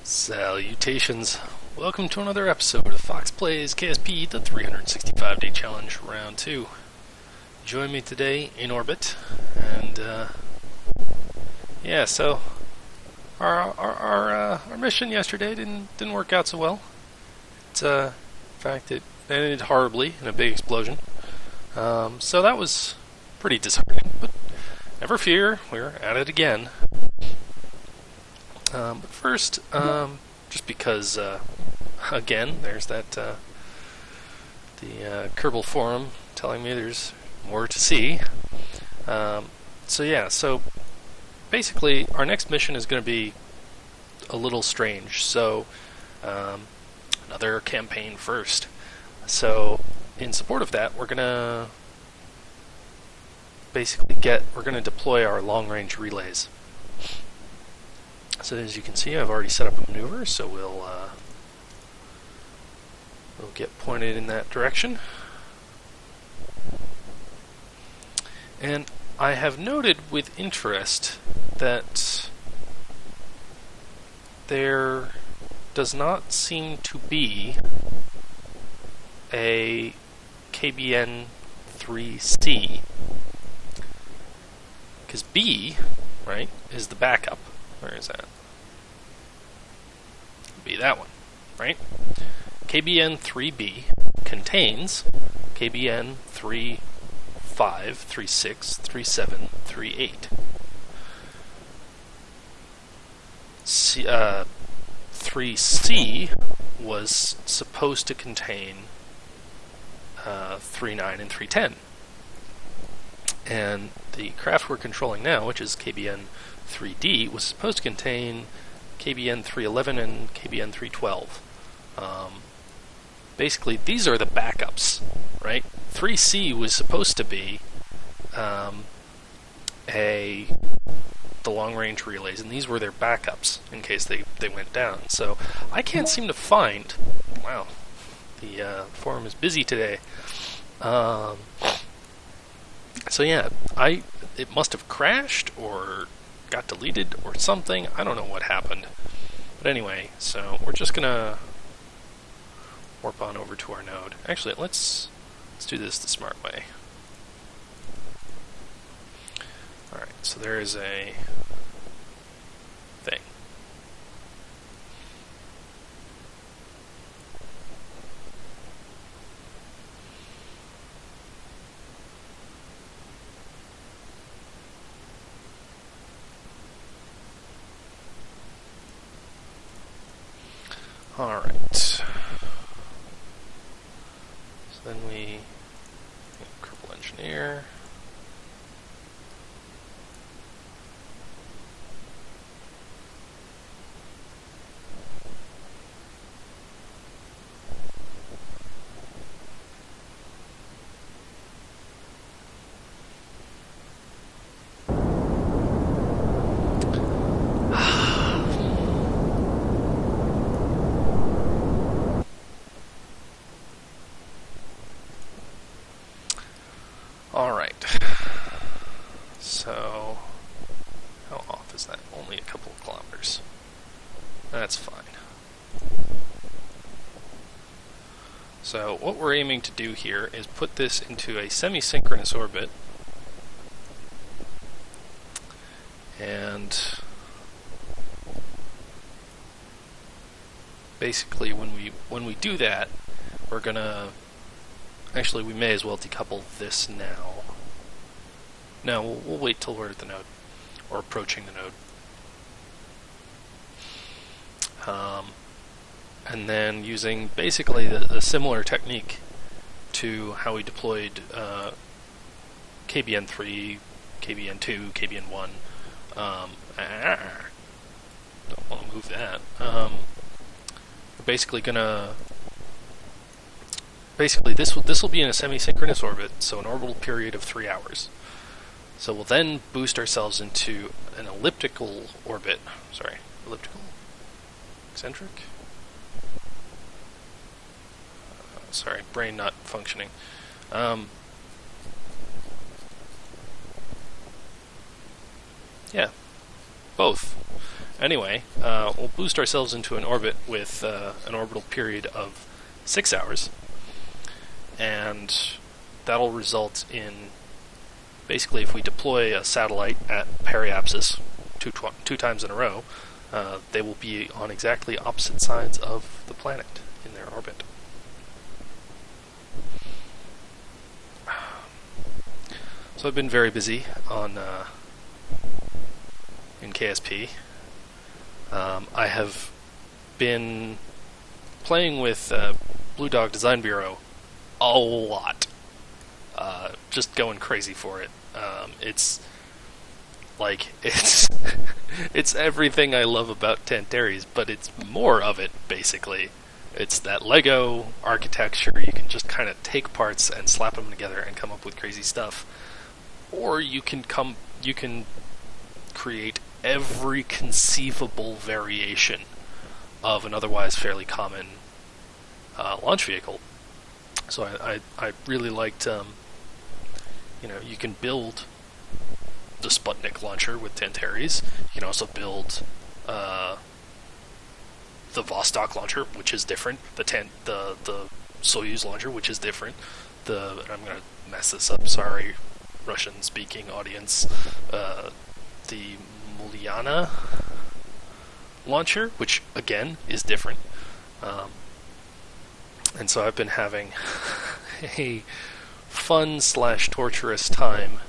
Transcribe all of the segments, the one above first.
Salutations. Welcome to another episode of Foxx Plays KSP, the 365-day challenge, round 2. Join me today in orbit, and so our mission yesterday didn't work out so well. In fact, it ended horribly in a big explosion. So that was pretty disheartening, but never fear, we're at it again. But first, just because, again, there's that, the Kerbal forum telling me there's more to see. So basically, our next mission is going to be a little strange. So, another campaign first. So, in support of that, we're going to deploy our long-range relays. So as you can see, I've already set up a maneuver, so we'll get pointed in that direction. And I have noted with interest that there does not seem to be a KBN-3C, because B, right, is the backup. Where is that? Be that one, right? KBN-3B contains KBN 3.5, 3.6, 3.7, 3.8. 3C was supposed to contain 3.9 and 3.10. And the craft we're controlling now, which is KBN 3D, was supposed to contain KBN 311 and KBN 312. Basically, these are the backups, right? 3C was supposed to be the long-range relays, and these were their backups in case they went down. So I can't seem to find. Wow, the forum is busy today. So yeah, it must have crashed or got deleted or something. I don't know what happened. But anyway, so we're just gonna warp on over to our node. Actually, let's do this the smart way. Alright, so there is a thing. Alright. So then we Kerbal Engineer. Alright, so how off is that? Only a couple of kilometers. That's fine. So what we're aiming to do here is put this into a semi-synchronous orbit, and basically when we do that, we're gonna actually, we may as well decouple this now. No, we'll wait till we're at the node, or approaching the node. And then using basically the similar technique to how we deployed KBN3, KBN2, KBN1. Don't want to move that. We're basically gonna... Basically, this will be in a semi-synchronous orbit, so an orbital period of 3 hours. So we'll then boost ourselves into an elliptical orbit. Sorry, elliptical? Eccentric? Sorry, brain not functioning. Yeah, both. Anyway, we'll boost ourselves into an orbit with an orbital period of 6 hours, and that'll result in, basically, if we deploy a satellite at periapsis two times in a row, they will be on exactly opposite sides of the planet in their orbit. So I've been very busy in KSP. I have been playing with Blue Dog Design Bureau a lot. Just going crazy for it. It's it's everything I love about Tantaries, but it's more of it, basically. It's that Lego architecture. You can just kind of take parts and slap them together and come up with crazy stuff. Or you can create every conceivable variation of an otherwise fairly common launch vehicle. So I really liked, you can build the Sputnik launcher with Tantaries. You can also build the Vostok launcher, which is different. The Soyuz launcher, which is different. I'm going to mess this up, sorry, Russian-speaking audience. The Muliana launcher, which again is different. And so I've been having a fun/torturous time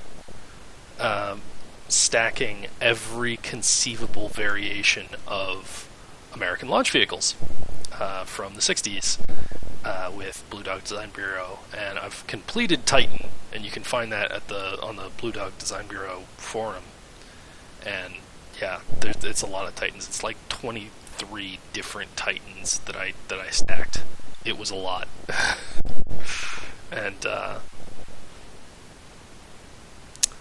stacking every conceivable variation of American launch vehicles from the 60s with Blue Dog Design Bureau, and I've completed Titan, and you can find that on the Blue Dog Design Bureau forum. And yeah, it's a lot of Titans. It's like 23 different Titans that I stacked. It was a lot. And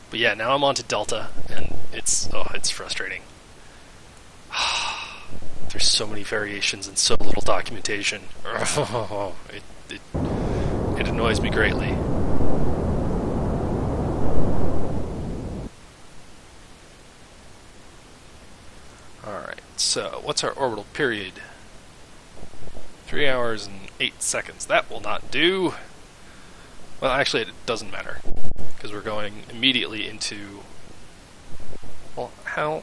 but yeah, now I'm on to Delta, and it's frustrating. There's so many variations and so little documentation. It annoys me greatly. Alright, so what's our orbital period? 3 hours and 8 seconds. That will not do. Well, actually, it doesn't matter, because we're going immediately into... Well, how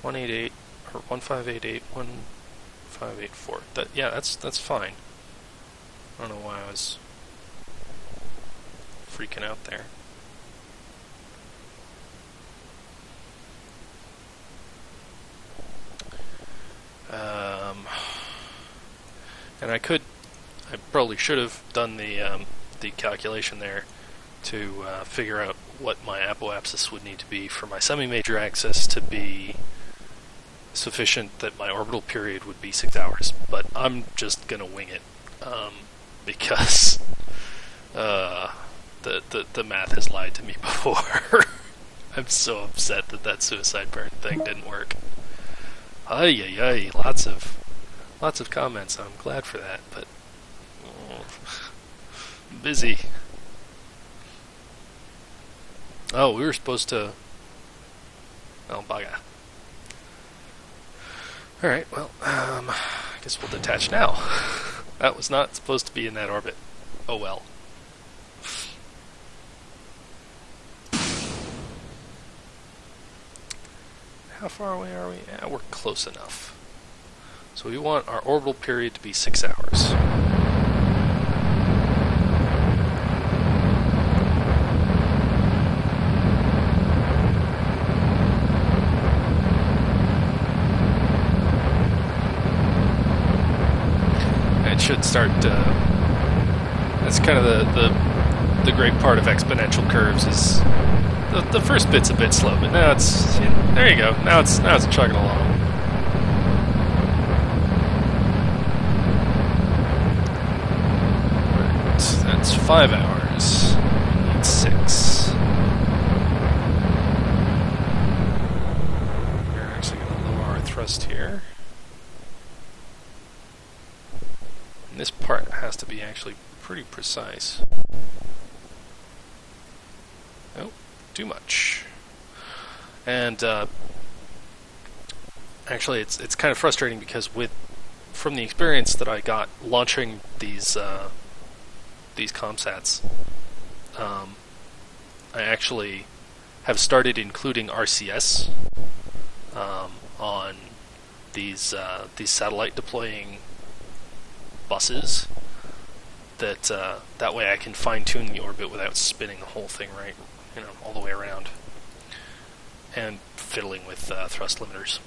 188 or 1588 1584. That's fine. I don't know why I was freaking out there. And I probably should have done the calculation there to figure out what my apoapsis would need to be for my semi-major axis to be sufficient that my orbital period would be 6 hours. But I'm just gonna wing it because the math has lied to me before. I'm so upset that suicide burn thing didn't work. Ay, lots of comments. I'm glad for that, but busy. Oh, we were supposed to. Oh, bugger. All right, well, I guess we'll detach now. That was not supposed to be in that orbit. Oh well. How far away are we? Yeah, we're close enough. So we want our orbital period to be 6 hours. It should start. That's kind of the great part of exponential curves is. The first bit's a bit slow, but now it's there you go. Now it's chugging along. Right, that's 5 hours. We need 6. We're actually going to lower our thrust here. And this part has to be actually pretty precise. Nope. Too much. And Actually, it's kind of frustrating because from the experience that I got launching these Kom-Sats, I actually have started including RCS on these satellite deploying buses. That way I can fine tune the orbit without spinning the whole thing right, all the way around, and fiddling with thrust limiters.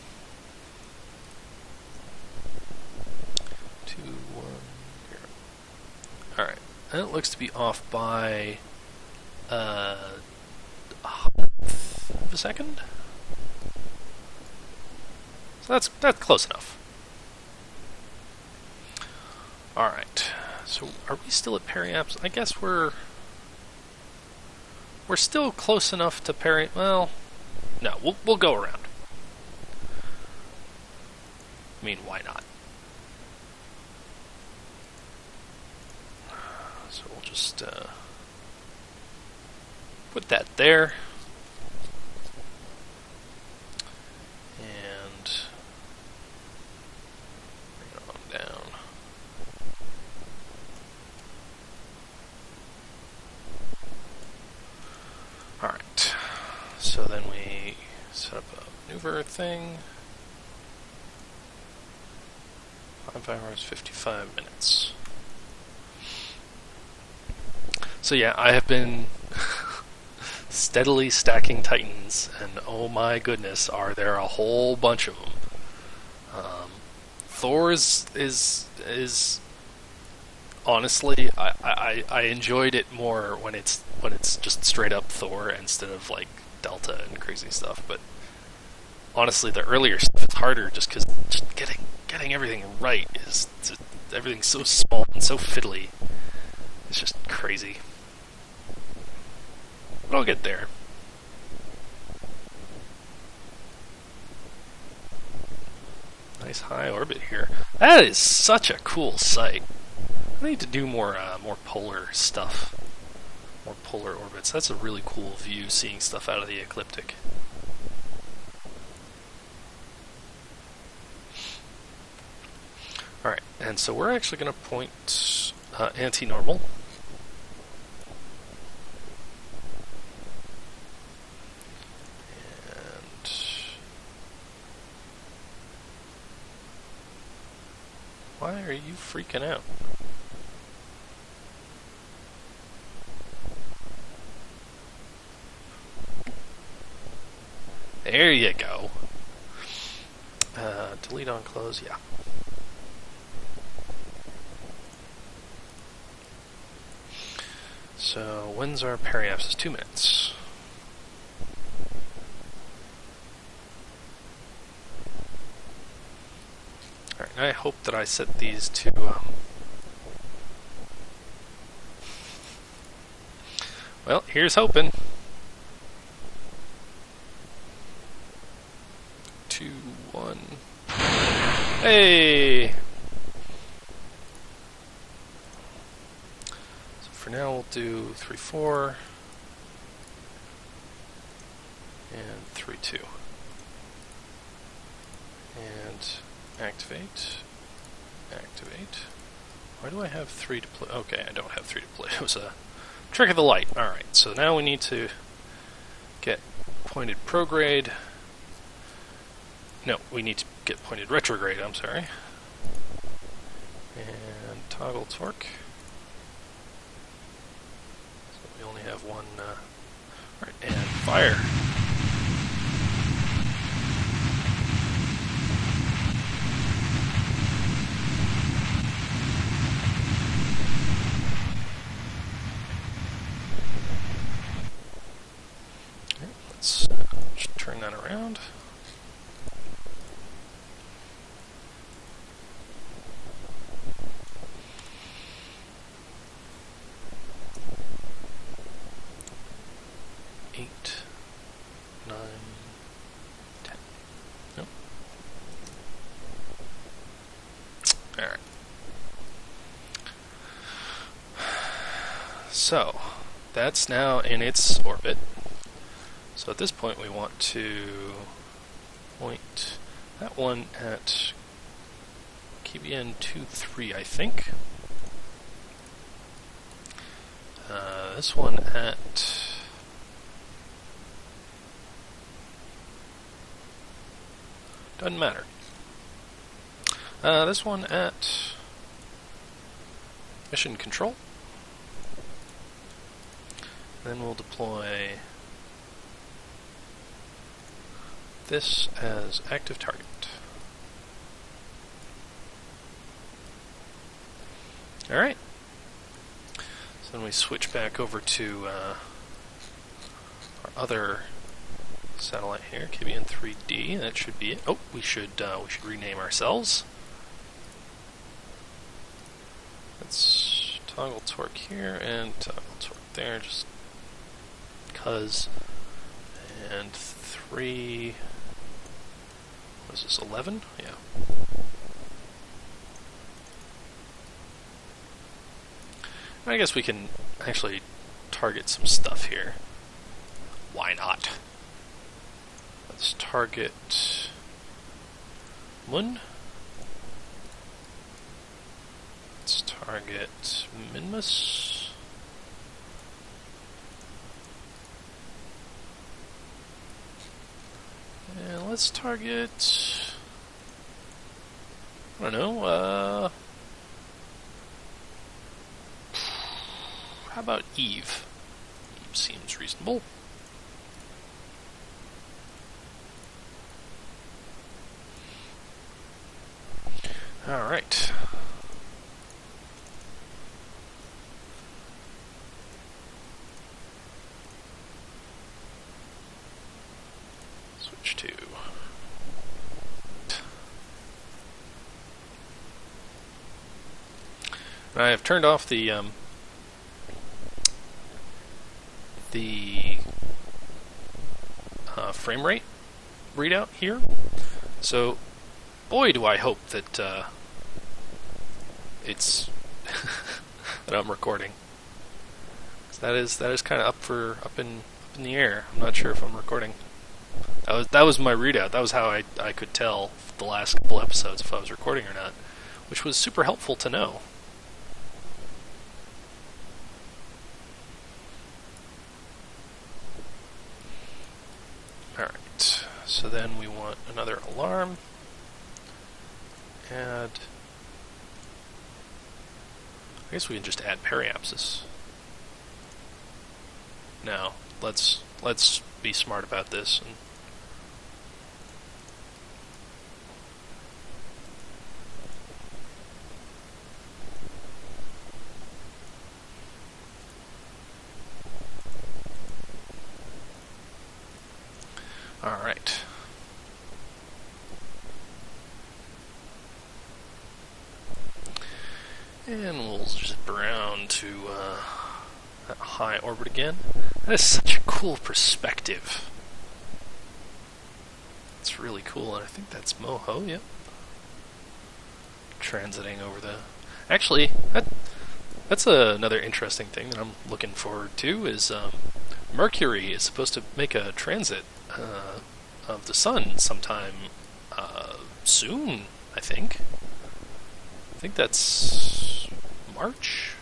2, 1, 0. All right, and it looks to be off by a hundredth of a second. So that's close enough. All right. So are we still at periaps? I guess we're still close enough to peri. Well, no, we'll go around. I mean, why not? So we'll just put that there. And bring it on down. Alright, so then we set up a maneuver thing. 5 hours, 55 minutes. So yeah, I have been steadily stacking Titans, and oh my goodness, are there a whole bunch of them. Thor's is honestly, I enjoyed it more when it's just straight up Thor instead of like Delta and crazy stuff. But honestly, the earlier stuff is harder just because getting everything right is everything's so small and so fiddly. It's just crazy. But I'll get there. Nice high orbit here. That is such a cool sight. I need to do more polar stuff, more polar orbits. That's a really cool view, seeing stuff out of the ecliptic. All right, and so we're actually going to point anti-normal. Why are you freaking out? There you go. Delete on close, yeah. So, when's our periaps? Is 2 minutes. Alright, I hope that I set these to well, here's hoping. 2, 1. Hey! So for now we'll do 3, 4 and 3, 2. And activate. Why do I have 3 to play? Okay, I don't have 3 to play. It was a trick of the light. Alright, so now we need to get pointed prograde. No, we need to get pointed retrograde, I'm sorry. And toggle torque. So we only have one. Alright, and fire. Let's just turn that around. So, that's now in its orbit. So at this point we want to point... That one at KBN23, I think. This one at... doesn't matter. This one at Mission Control. Then we'll deploy this as active target. Alright. So then we switch back over to our other satellite here, KBN3D. That should be it. Oh, we should rename ourselves. Let's toggle torque here and toggle torque there, just because. And 3. What is this? 11? Yeah. I guess we can actually target some stuff here. Why not? Let's target Mun. Let's target Minmus. And let's target... I don't know, how about Eve? Eve seems reasonable. Alright. Switch to... I have turned off the frame rate readout here. So, boy, do I hope that it's that I'm recording. That is kind of up in the air. I'm not sure if I'm recording. That was my readout. That was how I could tell the last couple episodes if I was recording or not, which was super helpful to know. Alright, so then we want another alarm. Add... I guess we can just add periapsis. No, let's be smart about this. And all right. And we'll zip around to that high orbit again. That is such a cool perspective. It's really cool, and I think that's Moho, yep. Transiting over the... Actually, that's another interesting thing that I'm looking forward to, is Mercury is supposed to make a transit of the Sun sometime soon, I think. I think that's March?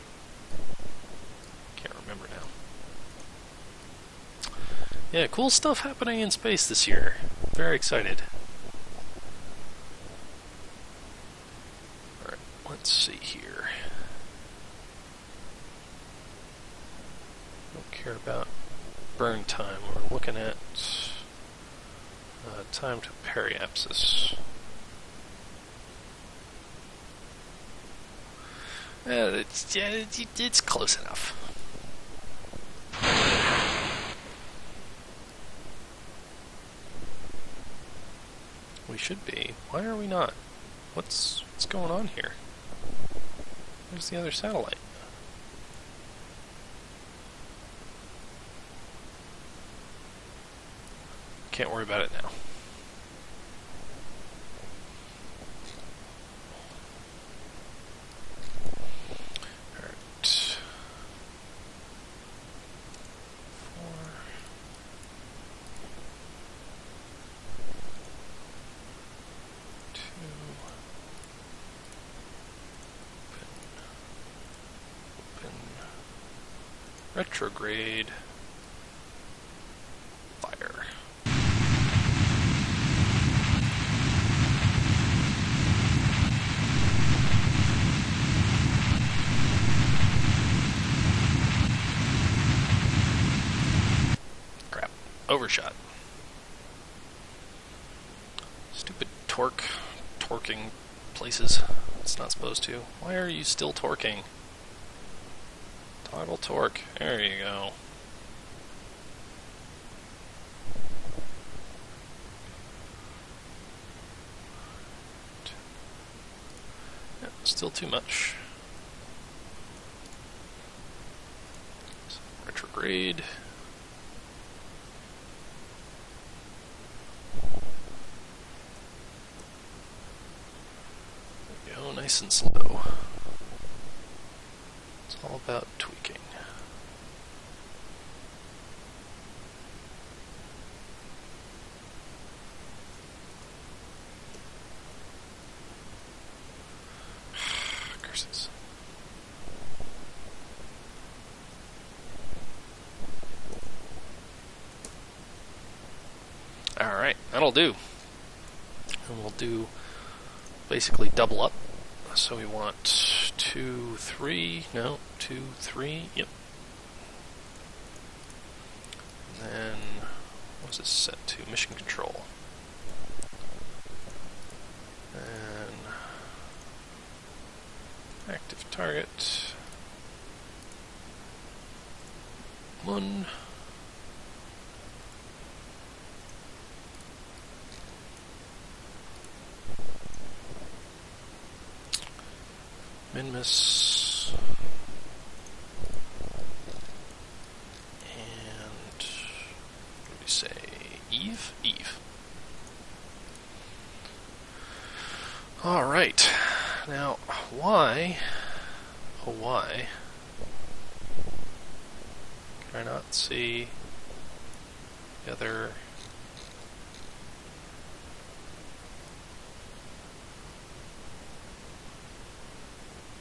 Can't remember now. Yeah, cool stuff happening in space this year. Very excited. Alright, let's see here. Don't care about burn time. We're looking at time to periapsis. It's close enough. We should be. Why are we not? What's going on here? Where's the other satellite? Can't worry about it now. Retrograde. Fire. Crap. Overshot. Stupid torquing places. It's not supposed to. Why are you still torquing? Toggle torque. There you go. Yeah, still too much. Retrograde. There we go, nice and slow. It's all about tweaking. Curses. Alright, that'll do. And we'll do basically double up. So we want 2, 3, no, 2, 3, yep. And then, what was this set to? Mission control. And active target. 1. Minmus. And what do we say? Eve? Eve. Alright. Now, why? Oh, why? Can I not see the other?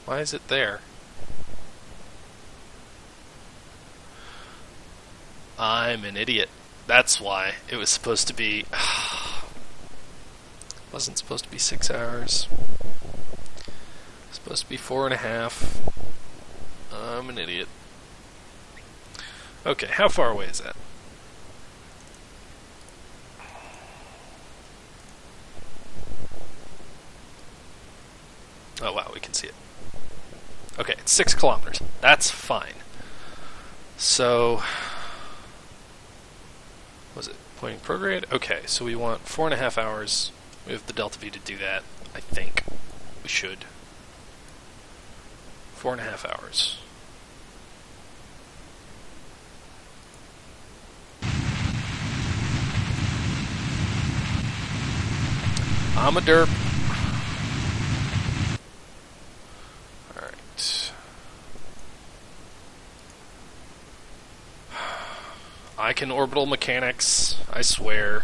Why is it there? I'm an idiot. That's why. It was supposed to be... wasn't supposed to be 6 hours. It was supposed to be 4.5. I'm an idiot. Okay, how far away is that? Oh wow, we can see it. Okay, it's 6 kilometers. That's fine. So, was it pointing prograde? Okay, so we want 4.5 hours. We have the delta V to do that. I think we should. 4.5 hours. I'm a derp. Alright. I can orbital mechanics, I swear.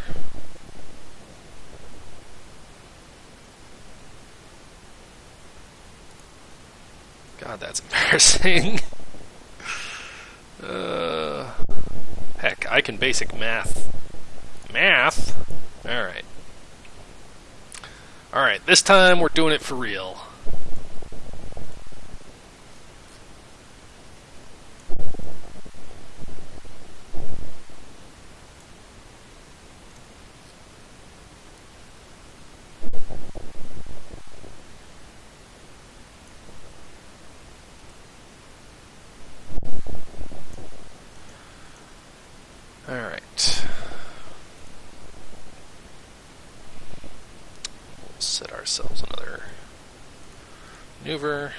God, that's embarrassing. Heck, I can basic math. Math? Alright. Alright, this time we're doing it for real. Alright. Set ourselves another maneuver.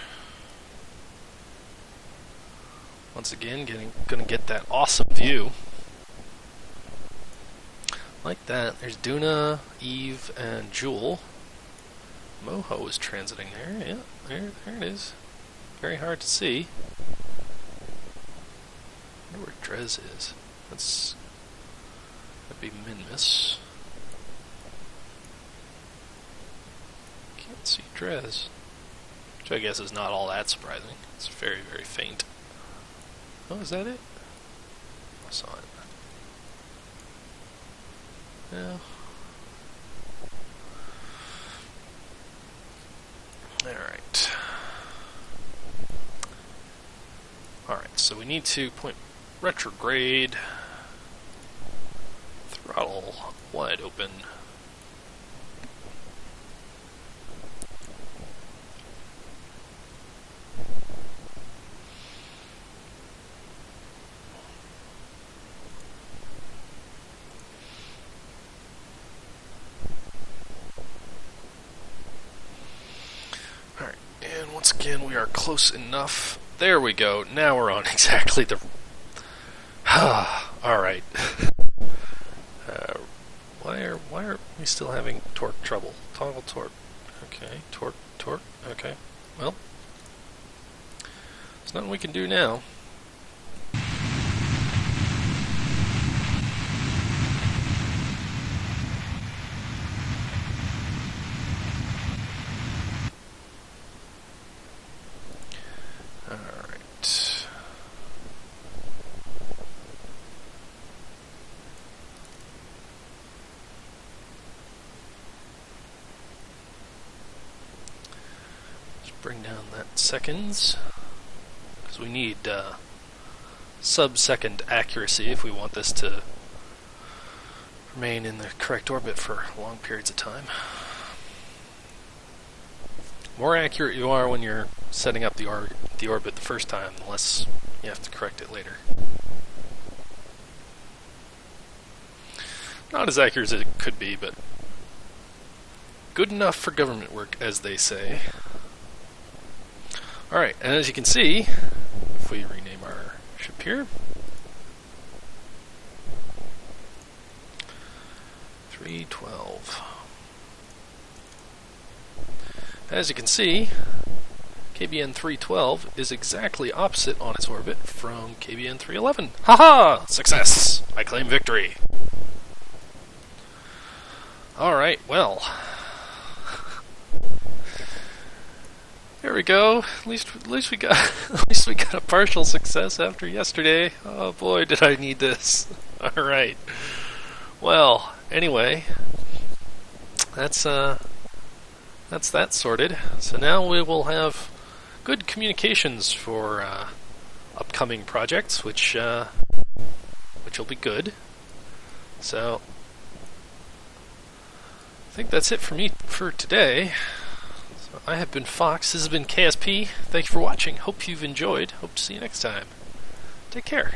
Once again, gonna get that awesome view. Like that. There's Duna, Eve, and Jewel. Moho is transiting there. Yeah, there it is. Very hard to see. I wonder where Drez is. That'd be Minmus. Can't see Drez. Which I guess is not all that surprising. It's very, very faint. Oh, is that it? I saw it. Yeah. Alright. Alright, so we need to point retrograde, throttle wide open. Alright, and once again we are close enough. There we go. Now we're on exactly the... Alright. Why are we still having torque trouble? Toggle torque. Okay, torque. Okay. Well, there's nothing we can do now. Bring down that seconds, because we need sub-second accuracy if we want this to remain in the correct orbit for long periods of time. The more accurate you are when you're setting up the orbit the first time, the less you have to correct it later. Not as accurate as it could be, but good enough for government work, as they say. Alright, and as you can see, if we rename our ship here, 312. As you can see, KBN 312 is exactly opposite on its orbit from KBN 311. Haha! Success! I claim victory. Alright, well. There we go. At least we got a partial success after yesterday. Oh boy, did I need this. All right. Well, anyway, that's that sorted. So now we will have good communications for upcoming projects, which will be good. So I think that's it for me for today. I have been Fox. This has been KSP. Thank you for watching. Hope you've enjoyed. Hope to see you next time. Take care.